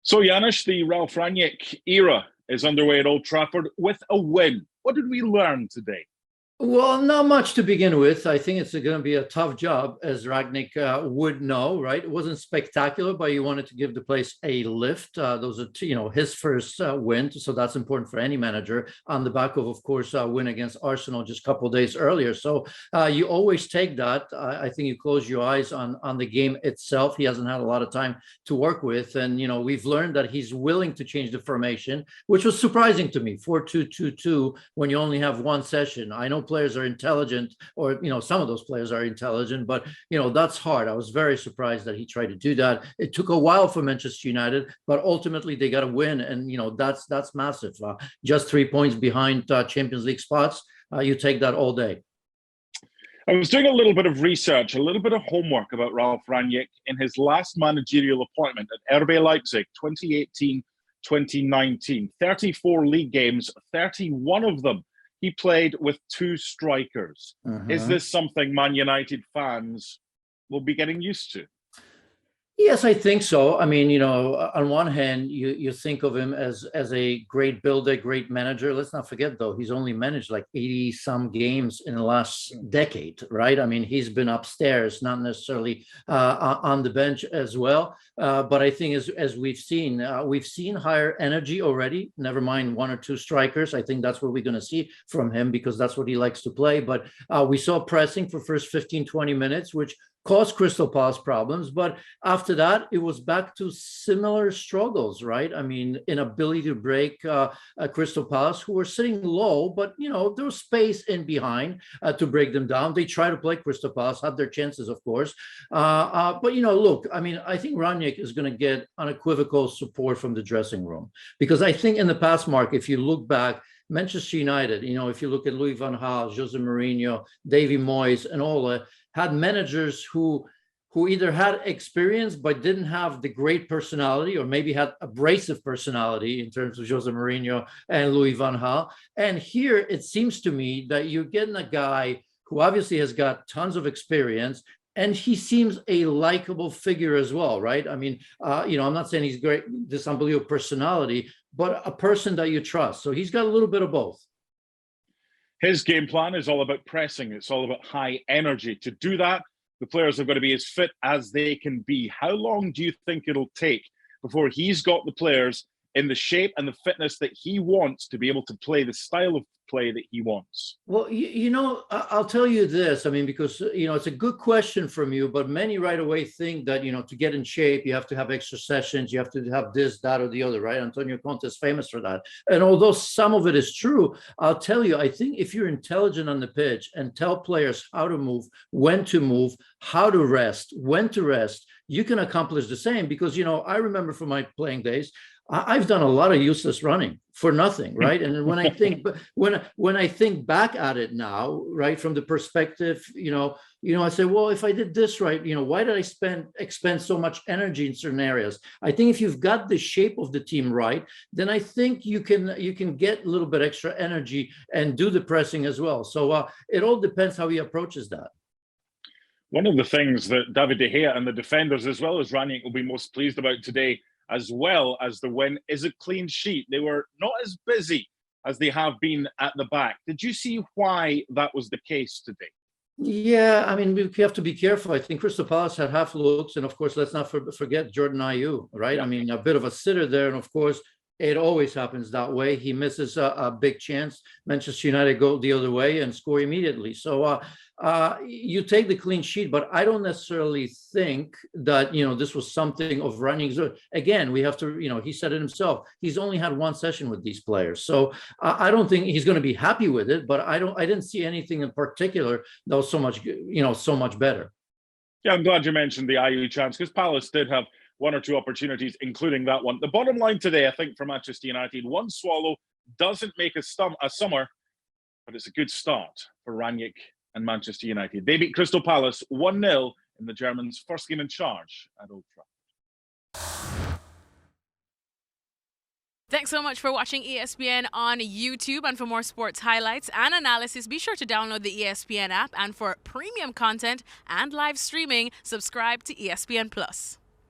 So, Janusz, the Ralf Rangnick era is underway at Old Trafford with a win. What did we learn today? Well, not much to begin with. I think it's going to be a tough job, as Rangnick would know, right? It wasn't spectacular, but he wanted to give the place a lift. Those are, his first win, so that's important for any manager. On the back of course, a win against Arsenal just a couple of days earlier. So you always take that. I think you close your eyes on the game itself. He hasn't had a lot of time to work with, and we've learned that he's willing to change the formation, which was surprising to me. 4-2-2-2 when you only have one session. I know players are intelligent, or some of those players are intelligent, but that's hard. I was very surprised that he tried to do that. It took a while for Manchester United, but ultimately they got a win, and that's massive. Just 3 points behind Champions League spots. You take that all day. I was doing a little bit of research, a little bit of homework about Ralf Rangnick in his last managerial appointment at RB Leipzig, 2018-2019. 34 league games, 31 of them he played with two strikers. Is this something Man United fans will be getting used to? Yes, I think so. I mean, on one hand, you think of him as a great builder, great manager. Let's not forget, though, he's only managed like 80 some games in the last decade, right? I mean, he's been upstairs, not necessarily on the bench as well. But I think as we've seen higher energy already, never mind one or two strikers. I think that's what we're going to see from him, because that's what he likes to play. But we saw pressing for first 15, 20 minutes, which caused Crystal Palace problems, but after that, it was back to similar struggles, right? I mean, inability to break Crystal Palace, who were sitting low, but, there was space in behind to break them down. They tried to play Crystal Palace, had their chances, of course. But, look, I mean, I think Rangnick is going to get unequivocal support from the dressing room, because I think in the past, Mark, if you look back, Manchester United, if you look at Louis van Gaal, Jose Mourinho, Davy Moyes, and all that, had managers who either had experience but didn't have the great personality, or maybe had abrasive personality in terms of Jose Mourinho and Louis van Gaal. And here it seems to me that you're getting a guy who obviously has got tons of experience, and he seems a likable figure as well, right? I mean, I'm not saying he's great, this unbelievable personality, but a person that you trust. So he's got a little bit of both. His game plan is all about pressing. It's all about high energy. To do that, the players have got to be as fit as they can be. How long do you think it'll take before he's got the players in the shape and the fitness that he wants to be able to play the style of play that he wants? Well, I'll tell you this. I mean, because, it's a good question from you, but many right away think that, to get in shape, you have to have extra sessions, you have to have this, that, or the other, right? Antonio Conte is famous for that. And although some of it is true, I'll tell you, I think if you're intelligent on the pitch and tell players how to move, when to move, how to rest, when to rest, you can accomplish the same. Because, I remember from my playing days, I've done a lot of useless running for nothing, right? And when I think when I think back at it now, right, from the perspective, I say, well, if I did this right, why did I expend so much energy in certain areas? I think if you've got the shape of the team right, then I think you can get a little bit extra energy and do the pressing as well. So it all depends how he approaches that. One of the things that David De Gea and the defenders, as well as Rangnick, will be most pleased about today, as well as the win, is a clean sheet. They were not as busy as they have been at the back. Did you see why that was the case today? Yeah, I mean, we have to be careful. I think Crystal Palace had half looks, and of course, let's not forget Jordan Ayew, right? Yeah. I mean, a bit of a sitter there, and of course, it always happens that way. He misses a big chance. Manchester United go the other way and score immediately. So you take the clean sheet, but I don't necessarily think that, this was something of running. Again, we have to, he said it himself. He's only had one session with these players. So I don't think he's going to be happy with it, but I didn't see anything in particular that was so much better. Yeah, I'm glad you mentioned the Ayew chance, because Palace did have one or two opportunities, including that one. The bottom line today, I think, for Manchester United, one swallow doesn't make a summer, but it's a good start for Rangnick and Manchester United. They beat Crystal Palace 1-0 in the Germans' first game in charge at Old Trafford. Thanks so much for watching ESPN on YouTube. And for more sports highlights and analysis, be sure to download the ESPN app. And for premium content and live streaming, subscribe to ESPN Plus.